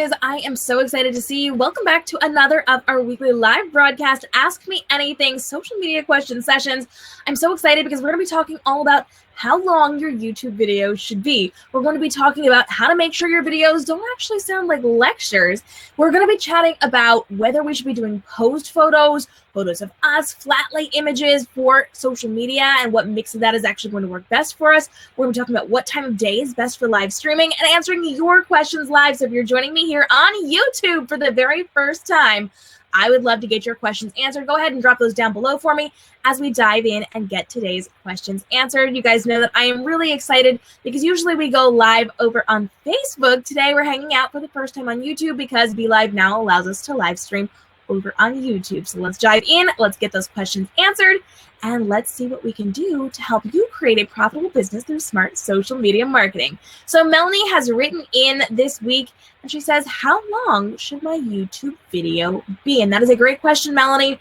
I am so excited to see you. Welcome back to another of our weekly live broadcast, Ask Me Anything social media question sessions. I'm so excited because we're going to be talking all about how long your YouTube videos should be. We're going to be talking about how to make sure your videos don't actually sound like lectures. We're going to be chatting about whether we should be doing posed photos, photos of us, flat lay images for social media, and what mix of that is actually going to work best for us. We're going to be talking about what time of day is best for live streaming and answering your questions live. So if you're joining me here on YouTube for the very first time, I would love to get your questions answered. Go ahead and drop those down below for me as we dive in and get today's questions answered. You guys know that I am really excited because usually we go live over on Facebook. Today we're hanging out for the first time on YouTube because Be Live now allows us to live stream over on YouTube. So let's dive in, let's get those questions answered, and let's see what we can do to help you create a profitable business through smart social media marketing. So Melanie has written in this week, and she says, how long should my YouTube video be? And that is a great question, Melanie.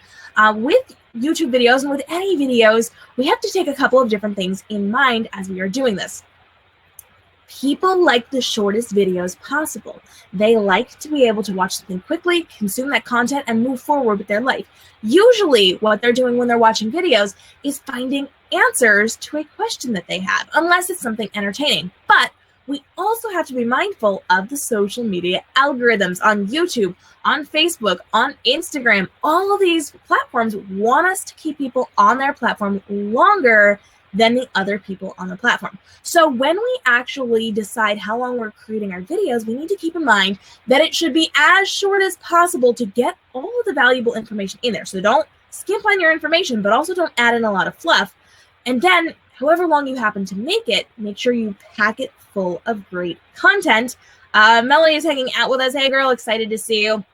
With YouTube videos and with any videos, we have to take a couple of different things in mind as we are doing this. People like the shortest videos possible. They like to be able to watch something quickly, consume that content, and move forward with their life. Usually what they're doing when they're watching videos is finding answers to a question that they have, unless it's something entertaining. But we also have to be mindful of the social media algorithms on YouTube, on Facebook, on Instagram. All of these platforms want us to keep people on their platform longer than the other people on the platform. So when we actually decide how long we're creating our videos, we need to keep in mind that it should be as short as possible to get all of the valuable information in there. So don't skimp on your information, but also don't add in a lot of fluff. And then however long you happen to make it, make sure you pack it full of great content. Melanie is hanging out with us. Hey girl, excited to see you.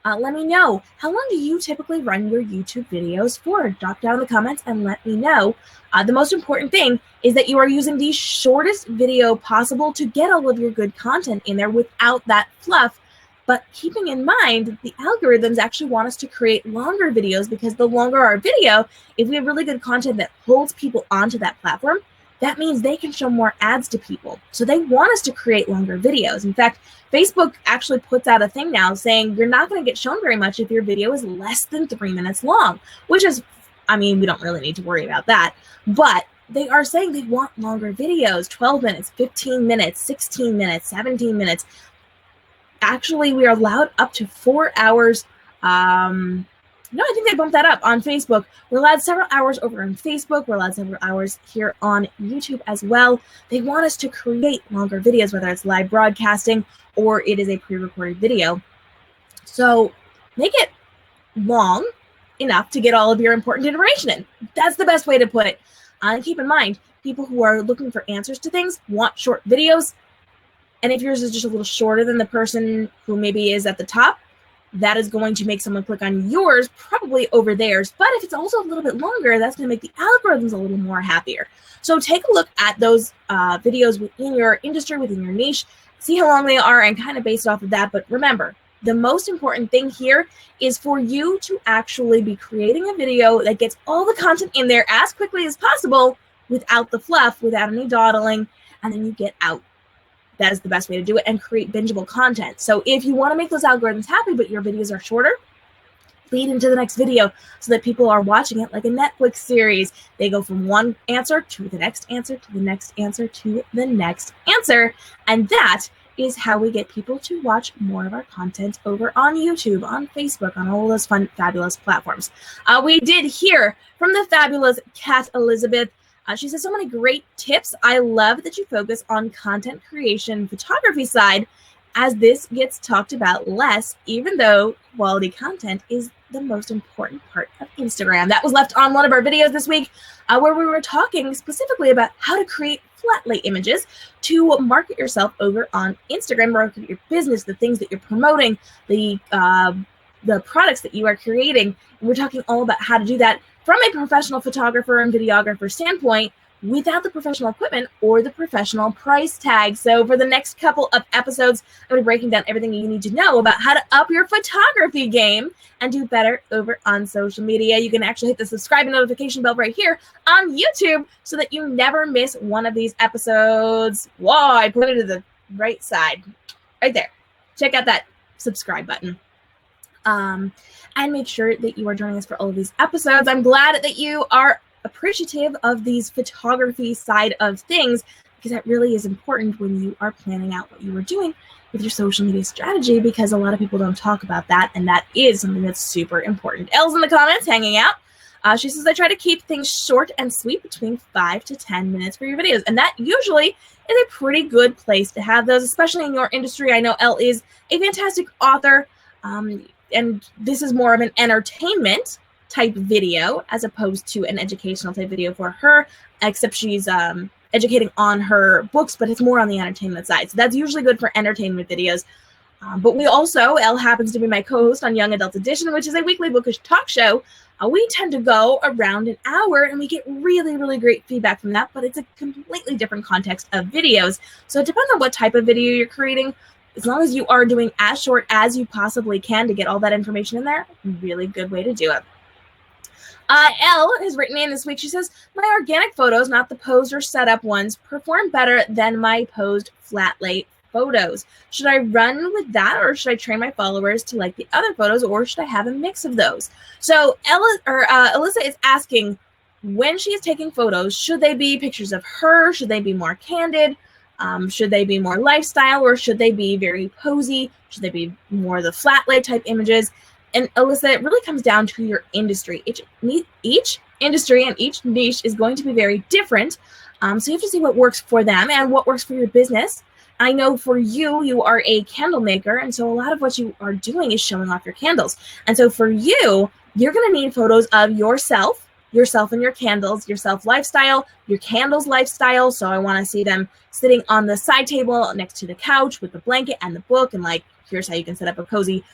Let me know, how long do you typically run your YouTube videos for? Drop down in the comments and let me know. The most important thing is that you are using the shortest video possible to get all of your good content in there without that fluff. But keeping in mind, the algorithms actually want us to create longer videos because the longer our video, if we have really good content that holds people onto that platform, that means they can show more ads to people. So they want us to create longer videos. In fact, Facebook actually puts out a thing now saying you're not going to get shown very much if your video is less than 3 minutes long, which is, I mean, we don't really need to worry about that. But they are saying they want longer videos, 12 minutes, 15 minutes, 16 minutes, 17 minutes. Actually, we are allowed up to 4 hours. No, I think they bumped that up on Facebook. We're allowed several hours over on Facebook. We're allowed several hours here on YouTube as well. They want us to create longer videos, whether it's live broadcasting or it is a pre-recorded video. So make it long enough to get all of your important information in. That's the best way to put it. And keep in mind, people who are looking for answers to things want short videos. And if yours is just a little shorter than the person who maybe is at the top, that is going to make someone click on yours, probably over theirs. But if it's also a little bit longer, that's going to make the algorithms a little more happier. So take a look at those videos within your industry, within your niche, see how long they are and kind of base it off of that. But remember, the most important thing here is for you to actually be creating a video that gets all the content in there as quickly as possible without the fluff, without any dawdling, and then you get out. That is the best way to do it and create bingeable content. So if you want to make those algorithms happy, but your videos are shorter, lead into the next video so that people are watching it like a Netflix series. They go from one answer to the next answer to the next answer to the next answer. And that is how we get people to watch more of our content over on YouTube, on Facebook, on all those fun, fabulous platforms. We did hear from the fabulous Kat Elizabeth. She says, so many great tips. I love that you focus on content creation, photography side, as this gets talked about less, even though quality content is the most important part of Instagram. That was left on one of our videos this week where we were talking specifically about how to create flat lay images to market yourself over on Instagram, market your business, the things that you're promoting, the products that you are creating. And we're talking all about how to do that from a professional photographer and videographer standpoint without the professional equipment or the professional price tag. So for the next couple of episodes, I'm going to be breaking down everything you need to know about how to up your photography game and do better over on social media. You can actually hit the subscribe and notification bell right here on YouTube so that you never miss one of these episodes. Whoa, I put it to the right side, right there. check out that subscribe button. And make sure that you are joining us for all of these episodes. I'm glad that you are appreciative of these photography side of things, because that really is important when you are planning out what you are doing with your social media strategy, because a lot of people don't talk about that, and that is something that's super important. Elle's in the comments hanging out. She says, I try to keep things short and sweet, between 5 to 10 minutes for your videos. And that usually is a pretty good place to have those, especially in your industry. I know Elle is a fantastic author, and this is more of an entertainment type video as opposed to an educational type video for her, except she's educating on her books, but it's more on the entertainment side. So that's usually good for entertainment videos. But we also, Elle happens to be my co-host on Young Adult Edition, which is a weekly bookish talk show. We tend to go around an hour, and we get really, really great feedback from that, but it's a completely different context of videos. So it depends on what type of video you're creating. As long as you are doing as short as you possibly can to get all that information in there, really good way to do it. Elle has written in this week. She says, my organic photos, not the posed or setup ones, perform better than my posed flat lay photos. Should I run with that, or should I train my followers to like the other photos, or should I have a mix of those? So Alyssa is asking, when she is taking photos, should they be pictures of her? Should they be more candid? Should they be more lifestyle, or should they be very posy? Should they be more the flat lay type images? And Alyssa, it really comes down to your industry. Each industry and each niche is going to be very different. So you have to see what works for them and what works for your business. I know for you, you are a candle maker, and so a lot of what you are doing is showing off your candles. And so for you, you're going to need photos of yourself and your candles, yourself lifestyle, your candles lifestyle. So I want to see them sitting on the side table next to the couch with the blanket and the book, and like, here's how you can set up a cozy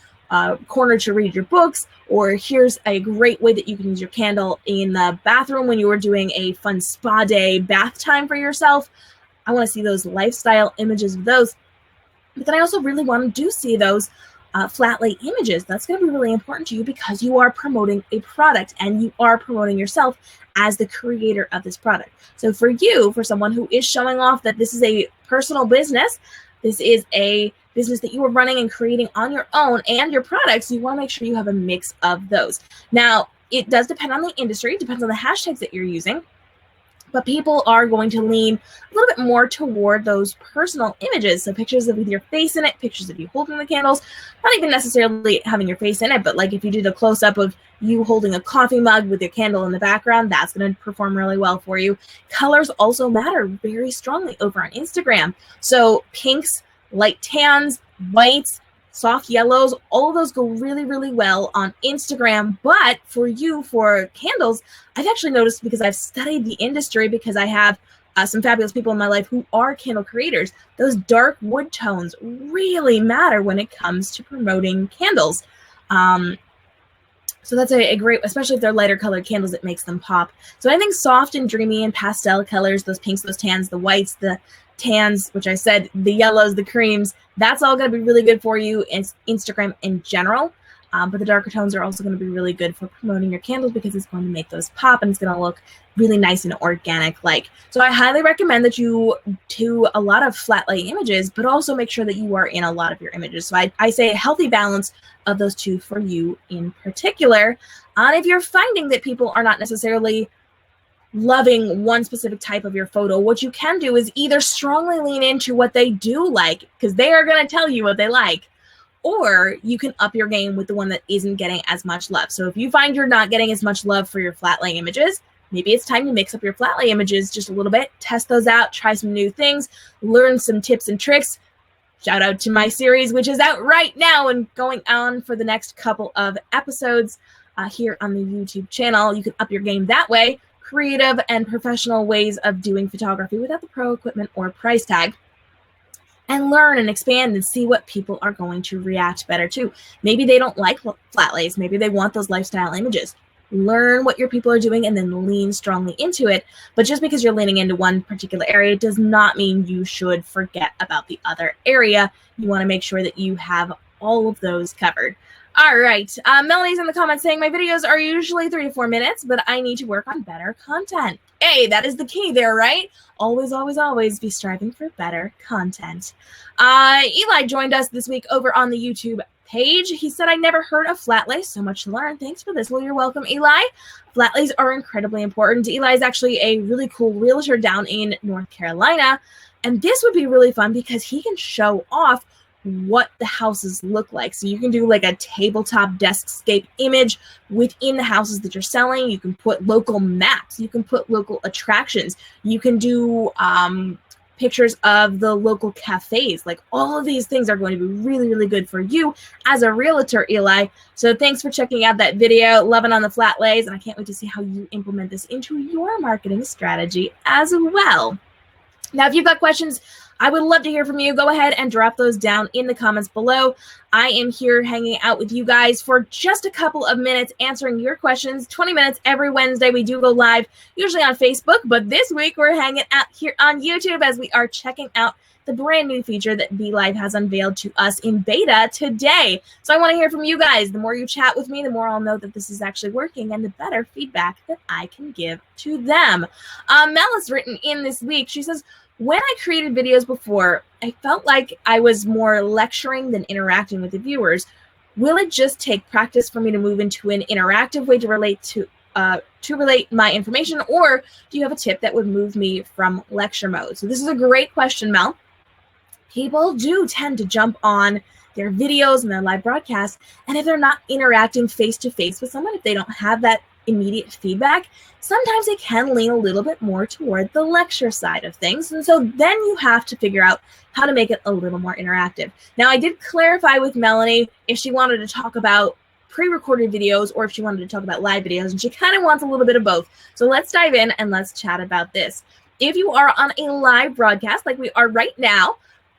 corner to read your books, or here's a great way that you can use your candle in the bathroom when you are doing a fun spa day bath time for yourself. I want to see those lifestyle images of those. But then I also really want to see those flat lay images. That's going to be really important to you, because you are promoting a product and you are promoting yourself as the creator of this product. So for you, for someone who is showing off that this is a personal business, this is a business that you are running and creating on your own, and your products, you want to make sure you have a mix of those. Now, it does depend on the industry. It depends on the hashtags that you're using. But people are going to lean a little bit more toward those personal images. So pictures with your face in it, pictures of you holding the candles, not even necessarily having your face in it, but like if you did a close-up of you holding a coffee mug with your candle in the background, that's going to perform really well for you. Colors also matter very strongly over on Instagram. So pinks, light tans, whites, soft yellows, all of those go really, really well on Instagram. But for you, for candles, I've actually noticed, because I've studied the industry, because I have some fabulous people in my life who are candle creators, those dark wood tones really matter when it comes to promoting candles. So that's a great, especially if they're lighter colored candles, it makes them pop. So anything soft and dreamy and pastel colors, those pinks, those tans, the whites, the tans, which I said, the yellows, the creams, that's all going to be really good for you in Instagram in general. But the darker tones are also going to be really good for promoting your candles, because it's going to make those pop and it's going to look really nice and organic like. So I highly recommend that you do a lot of flat lay images, but also make sure that you are in a lot of your images. So I say a healthy balance of those two for you in particular. And if you're finding that people are not necessarily loving one specific type of your photo, what you can do is either strongly lean into what they do like, because they are going to tell you what they like, or you can up your game with the one that isn't getting as much love. So if you find you're not getting as much love for your flat lay images, maybe it's time to mix up your flat lay images just a little bit, test those out, try some new things, learn some tips and tricks. Shout out to my series, which is out right now and going on for the next couple of episodes here on the YouTube channel. You can up your game that way. Creative and professional ways of doing photography without the pro equipment or price tag, and learn and expand and see what people are going to react better to. Maybe they don't like flat lays. Maybe they want those lifestyle images. Learn what your people are doing and then lean strongly into it. But just because you're leaning into one particular area does not mean you should forget about the other area. You want to make sure that you have all of those covered. All right. Melanie's in the comments saying, my videos are usually 3 to 4 minutes, but I need to work on better content. Hey, that is the key there, right? Always, always, always be striving for better content. Eli joined us this week over on the YouTube page. He said, I never heard of flat lays. So much to learn. Thanks for this. Well, you're welcome, Eli. Flat lays are incredibly important. Eli is actually a really cool realtor down in North Carolina. And this would be really fun because he can show off what the houses look like. So you can do like a tabletop deskscape image within the houses that you're selling. You can put local maps. You can put local attractions. You can do pictures of the local cafes. Like all of these things are going to be really, really good for you as a realtor, Eli. So thanks for checking out that video. Loving on the flat lays. And I can't wait to see how you implement this into your marketing strategy as well. Now, if you've got questions, I would love to hear from you. Go ahead and drop those down in the comments below. I am here hanging out with you guys for just a couple of minutes, answering your questions. 20 minutes every Wednesday. We do go live, usually on Facebook, but this week we're hanging out here on YouTube as we are checking out the brand new feature that BeLive has unveiled to us in beta today. So I want to hear from you guys. The more you chat with me, the more I'll know that this is actually working and the better feedback that I can give to them. Mel has written in this week. She says, when I created videos before, I felt like I was more lecturing than interacting with the viewers. Will it just take practice for me to move into an interactive way to relate my information, or do you have a tip that would move me from lecture mode? So this is a great question, Mel. People do tend to jump on their videos and their live broadcasts, and if they're not interacting face-to-face with someone, if they don't have that immediate feedback, sometimes they can lean a little bit more toward the lecture side of things. And so then you have to figure out how to make it a little more interactive. Now, I did clarify with Melanie if she wanted to talk about pre-recorded videos or if she wanted to talk about live videos, and she kind of wants a little bit of both. So let's dive in and let's chat about this. If you are on a live broadcast like we are right now,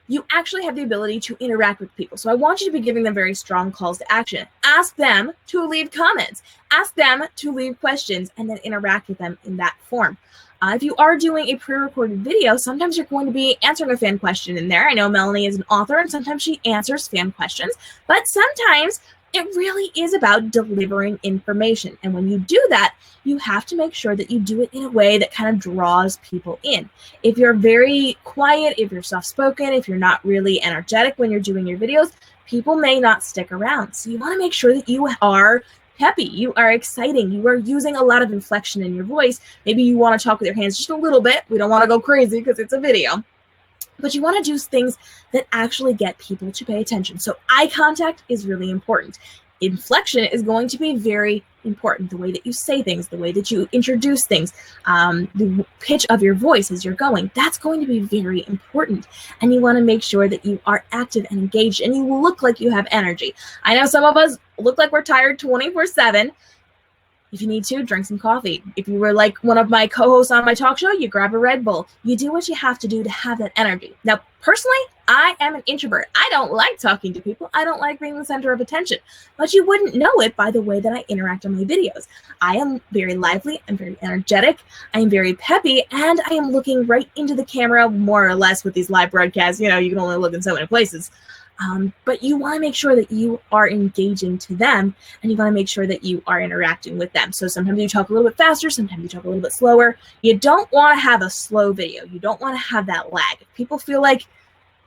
you actually have the ability to interact with people. So I want you to be giving them very strong calls to action. Ask them to leave comments. Ask them to leave questions and then interact with them in that form. If you are doing a pre-recorded video, sometimes you're going to be answering a fan question in there. I know Melanie is an author and sometimes she answers fan questions, but sometimes it really is about delivering information. And when you do that, you have to make sure that you do it in a way that kind of draws people in. If you're very quiet, if you're soft-spoken, if you're not really energetic when you're doing your videos, people may not stick around. So you want to make sure that you are peppy, you are exciting, you are using a lot of inflection in your voice. Maybe you want to talk with your hands just a little bit. We don't want to go crazy because it's a video. But you want to do things that actually get people to pay attention. So eye contact is really important. Inflection is going to be very important. The way that you say things, the way that you introduce things, the pitch of your voice as you're going, that's going to be very important. And you want to make sure that you are active and engaged and you look like you have energy. I know some of us look like we're tired 24/7. If you need to, drink some coffee. If you were like one of my co-hosts on my talk show, you grab a Red Bull. You do what you have to do to have that energy. Now, personally, I am an introvert. I don't like talking to people. I don't like being the center of attention. But you wouldn't know it by the way that I interact on my videos. I am very lively. I'm very energetic. I am very peppy. And I am looking right into the camera, more or less, with these live broadcasts. You know, you can only look in so many places. But you want to make sure that you are engaging to them and you want to make sure that you are interacting with them. So sometimes you talk a little bit faster, sometimes you talk a little bit slower. You don't want to have a slow video. You don't want to have that lag. If people feel like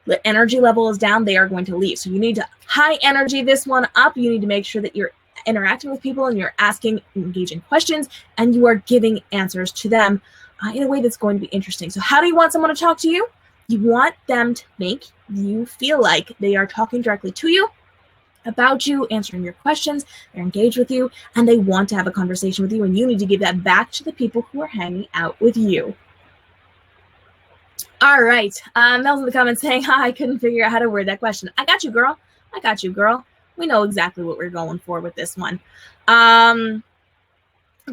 the energy level is down, they are going to leave. So you need to high energy this one up. You need to make sure that you're interacting with people and you're asking engaging questions and you are giving answers to them in a way that's going to be interesting. So how do you want someone to talk to you? You want them to make you feel like they are talking directly to you, about you, answering your questions, they're engaged with you, and they want to have a conversation with you, and you need to give that back to the people who are hanging out with you. All right. Mel's in the comments saying, I couldn't figure out how to word that question. I got you, girl. I got you, girl. We know exactly what we're going for with this one.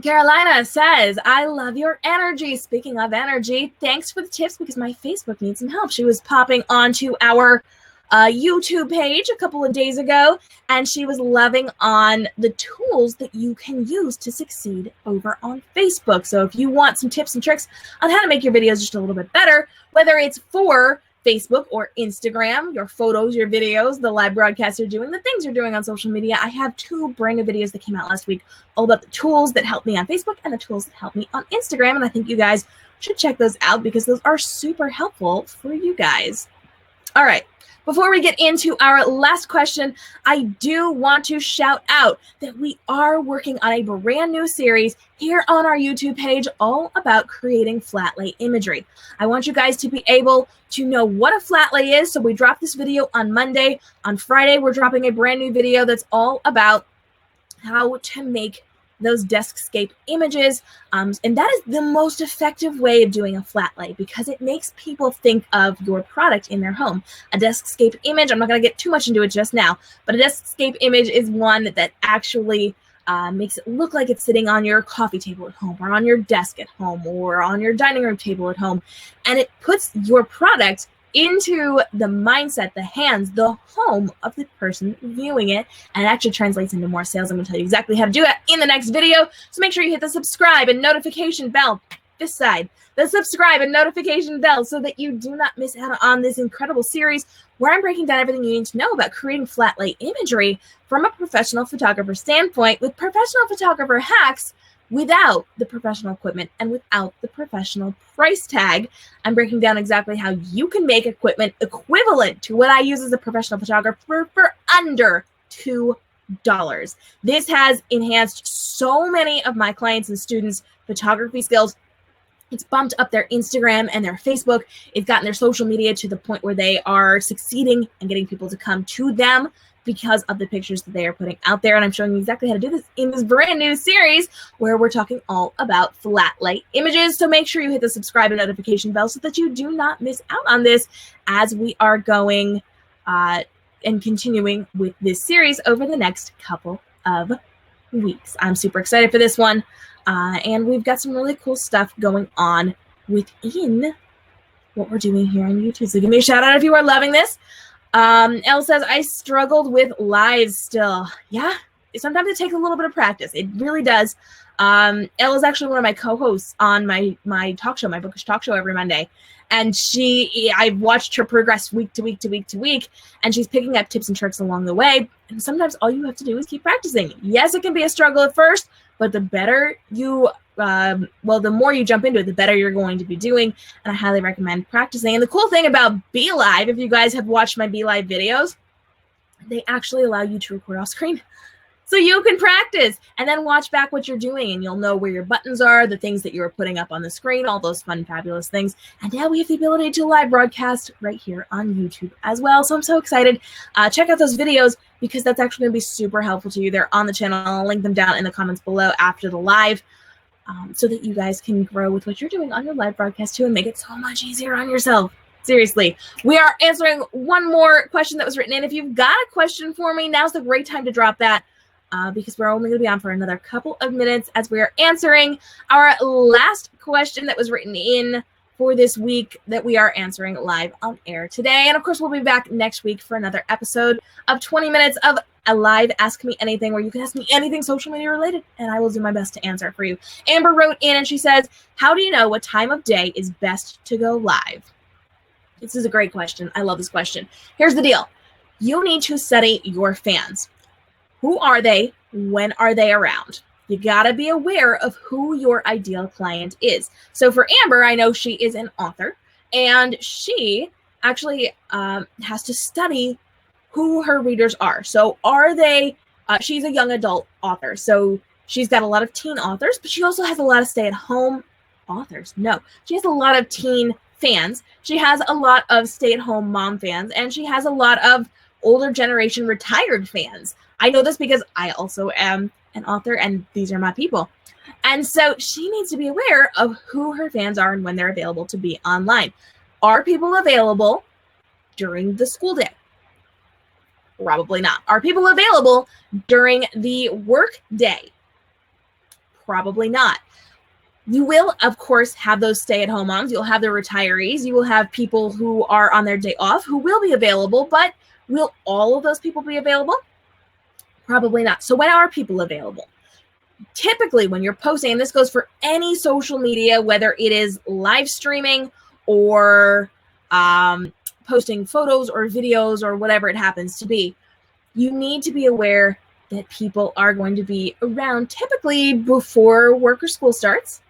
Carolina says, I love your energy. Speaking of energy, thanks for the tips because my Facebook needs some help. She was popping onto our YouTube page a couple of days ago, and she was loving on the tools that you can use to succeed over on Facebook. So if you want some tips and tricks on how to make your videos just a little bit better, whether it's for Facebook or Instagram, your photos, your videos, the live broadcasts you're doing, the things you're doing on social media. I have 2 brand new videos that came out last week all about the tools that help me on Facebook and the tools that help me on Instagram. And I think you guys should check those out because those are super helpful for you guys. All right. Before we get into our last question, I do want to shout out that we are working on a brand new series here on our YouTube page all about creating flat lay imagery. I want you guys to be able to know what a flat lay is. So we dropped this video on Monday. On Friday, we're dropping a brand new video that's all about how to make those deskscape images. And that is the most effective way of doing a flat lay because it makes people think of your product in their home. A deskscape image, I'm not going to get too much into it just now, but a deskscape image is one that actually makes it look like it's sitting on your coffee table at home or on your desk at home or on your dining room table at home. And it puts your product into the mindset, the hands, the home of the person viewing it, and it actually translates into more sales. I'm going to tell you exactly how to do it in the next video. So make sure you hit the subscribe and notification bell, this side, the subscribe and notification bell so that you do not miss out on this incredible series where I'm breaking down everything you need to know about creating flat lay imagery from a professional photographer standpoint with professional photographer hacks without the professional equipment and without the professional price tag. I'm breaking down exactly how you can make equipment equivalent to what I use as a professional photographer for under $2. This has enhanced so many of my clients and students' photography skills. It's bumped up their Instagram and their Facebook. It's gotten their social media to the point where they are succeeding and getting people to come to them because of the pictures that they are putting out there. And I'm showing you exactly how to do this in this brand new series where we're talking all about flat lay images. So make sure you hit the subscribe and notification bell so that you do not miss out on this as we are going and continuing with this series over the next couple of weeks. I'm super excited for this one. And we've got some really cool stuff going on within what we're doing here on YouTube. So give me a shout out if you are loving this. Elle says, I struggled with lives still. Yeah, sometimes it takes a little bit of practice. It really does. Elle is actually one of my co-hosts on my talk show, my bookish talk show every Monday. And I've watched her progress week to week to week to week, and she's picking up tips and tricks along the way. And sometimes all you have to do is keep practicing. Yes, it can be a struggle at first, but the better you the more you jump into it, the better you're going to be doing. And I highly recommend practicing. And the cool thing about Be Live, if you guys have watched my Be Live videos, they actually allow you to record off screen. So you can practice and then watch back what you're doing, and you'll know where your buttons are, the things that you were putting up on the screen, all those fun, fabulous things. And now we have the ability to live broadcast right here on YouTube as well. So I'm so excited. Check out those videos because that's actually going to be super helpful to you. They're on the channel. I'll link them down in the comments below after the live. So that you guys can grow with what you're doing on your live broadcast too and make it so much easier on yourself. Seriously, we are answering one more question that was written in. If you've got a question for me, now's the great time to drop that because we're only going to be on for another couple of minutes as we are answering our last question that was written in for this week that we are answering live on air today. And of course, we'll be back next week for another episode of 20 minutes of a live Ask Me Anything where you can ask me anything social media related and I will do my best to answer it for you. Amber wrote in and she says, how do you know what time of day is best to go live? This is a great question. I love this question. Here's the deal. You need to study your fans. Who are they? When are they around? You got to be aware of who your ideal client is. So for Amber, I know she is an author and she actually has to study who her readers are. So are they, she's a young adult author. So she's got a lot of teen authors, but she also has a lot of stay-at-home authors. No, she has a lot of teen fans. She has a lot of stay-at-home mom fans, and she has a lot of older generation retired fans. I know this because I also am an author, and these are my people. And so she needs to be aware of who her fans are and when they're available to be online. Are people available during the school day? Probably not. Are people available during the work day? Probably not. You will, of course, have those stay-at-home moms. You'll have the retirees. You will have people who are on their day off who will be available, but will all of those people be available? Probably not. So when are people available? Typically, when you're posting, and this goes for any social media, whether it is live streaming or posting photos or videos or whatever it happens to be, you need to be aware that people are going to be around typically before work or school starts.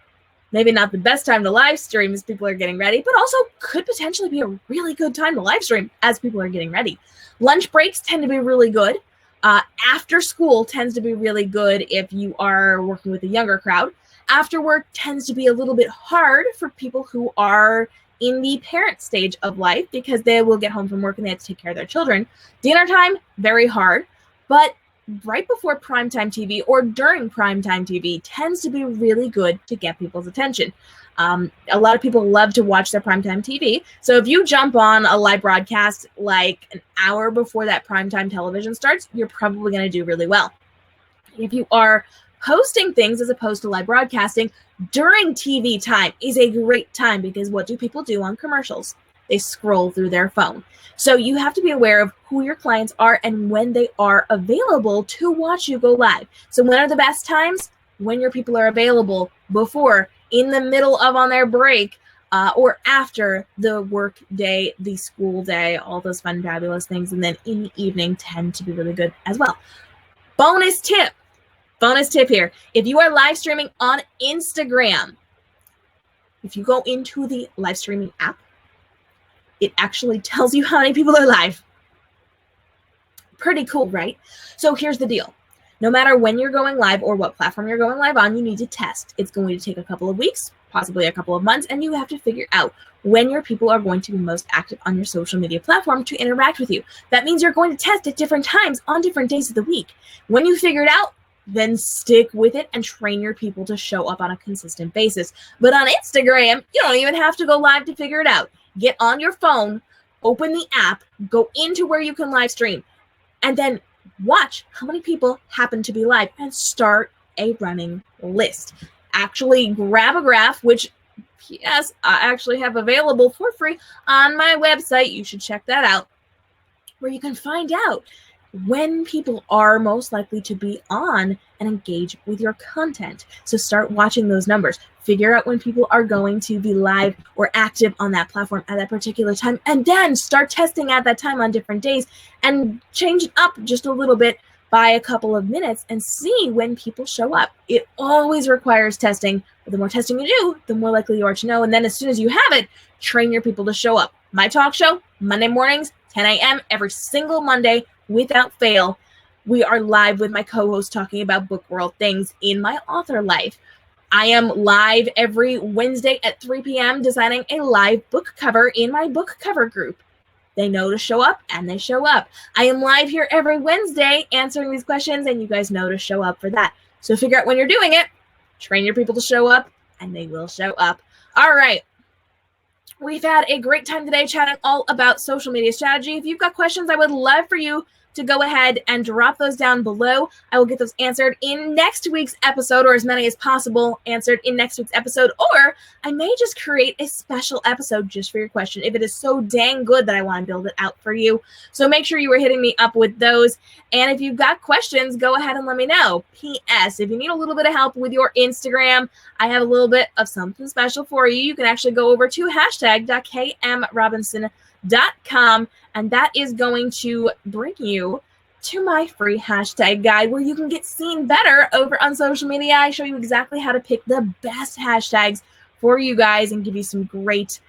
Maybe not the best time to live stream as people are getting ready, but also could potentially be a really good time to live stream as people are getting ready. Lunch breaks tend to be really good. After school tends to be really good if you are working with a younger crowd. After work tends to be a little bit hard for people who are in the parent stage of life because they will get home from work and they have to take care of their children. Dinner time, very hard, but right before primetime TV or during primetime TV tends to be really good to get people's attention. A lot of people love to watch their primetime TV. So if you jump on a live broadcast like an hour before that primetime television starts, you're probably going to do really well. If you are posting things as opposed to live broadcasting during TV time is a great time because what do people do on commercials? They scroll through their phone. So you have to be aware of who your clients are and when they are available to watch you go live. So when are the best times? When your people are available, before, in the middle of on their break, or after the work day, the school day, all those fun, fabulous things. And then in the evening tend to be really good as well. Bonus tip here. If you are live streaming on Instagram, if you go into the live streaming app, it actually tells you how many people are live. Pretty cool, right? So here's the deal. No matter when you're going live or what platform you're going live on, you need to test. It's going to take a couple of weeks, possibly a couple of months, and you have to figure out when your people are going to be most active on your social media platform to interact with you. That means you're going to test at different times on different days of the week. When you figure it out, then stick with it and train your people to show up on a consistent basis. But on Instagram, you don't even have to go live to figure it out. Get on your phone, open the app, go into where you can live stream, and then watch how many people happen to be live and start a running list. Actually grab a graph, which, yes, I actually have available for free on my website. You should check that out, where you can find out when people are most likely to be on and engage with your content. So start watching those numbers. Figure out when people are going to be live or active on that platform at that particular time, and then start testing at that time on different days and change it up just a little bit by a couple of minutes and see when people show up. It always requires testing, but the more testing you do, the more likely you are to know. And then as soon as you have it, train your people to show up. My talk show, Monday mornings, 10 a.m. every single Monday without fail. We are live with my co-host talking about book world things in my author life. I am live every Wednesday at 3 p.m. designing a live book cover in my book cover group. They know to show up, and they show up. I am live here every Wednesday answering these questions, and you guys know to show up for that. So figure out when you're doing it, train your people to show up, and they will show up. All right. We've had a great time today chatting all about social media strategy. If you've got questions, I would love for you to go ahead and drop those down below. I will get those answered in next week's episode, or as many as possible answered in next week's episode, or I may just create a special episode just for your question if it is so dang good that I want to build it out for you. So make sure you are hitting me up with those. And if you've got questions, go ahead and let me know. P.S. If you need a little bit of help with your Instagram, I have a little bit of something special for you. You can actually go over to #KMRobinson.com, and that is going to bring you to my free hashtag guide where you can get seen better over on social media. I show you exactly how to pick the best hashtags for you guys and give you some great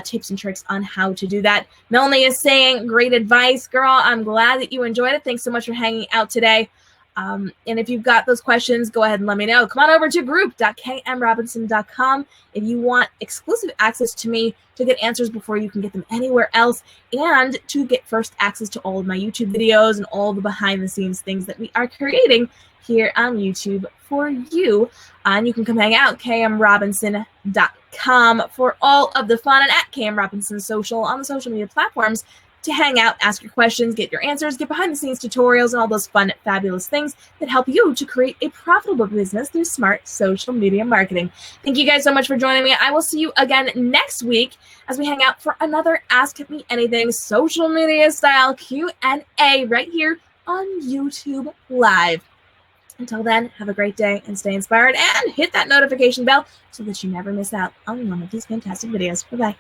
tips and tricks on how to do that. Melanie is saying, great advice, girl. I'm glad that you enjoyed it. Thanks so much for hanging out today. And if you've got those questions, go ahead and let me know. Come on over to group.kmrobinson.com if you want exclusive access to me to get answers before you can get them anywhere else, and to get first access to all of my YouTube videos and all the behind-the-scenes things that we are creating here on YouTube for you. And you can come hang out, kmrobinson.com, for all of the fun, and at kmrobinson social on the social media platforms to hang out, ask your questions, get your answers, get behind-the-scenes tutorials, and all those fun, fabulous things that help you to create a profitable business through smart social media marketing. Thank you guys so much for joining me. I will see you again next week as we hang out for another Ask Me Anything social media style Q&A right here on YouTube Live. Until then, have a great day and stay inspired, and hit that notification bell so that you never miss out on one of these fantastic videos. Bye-bye.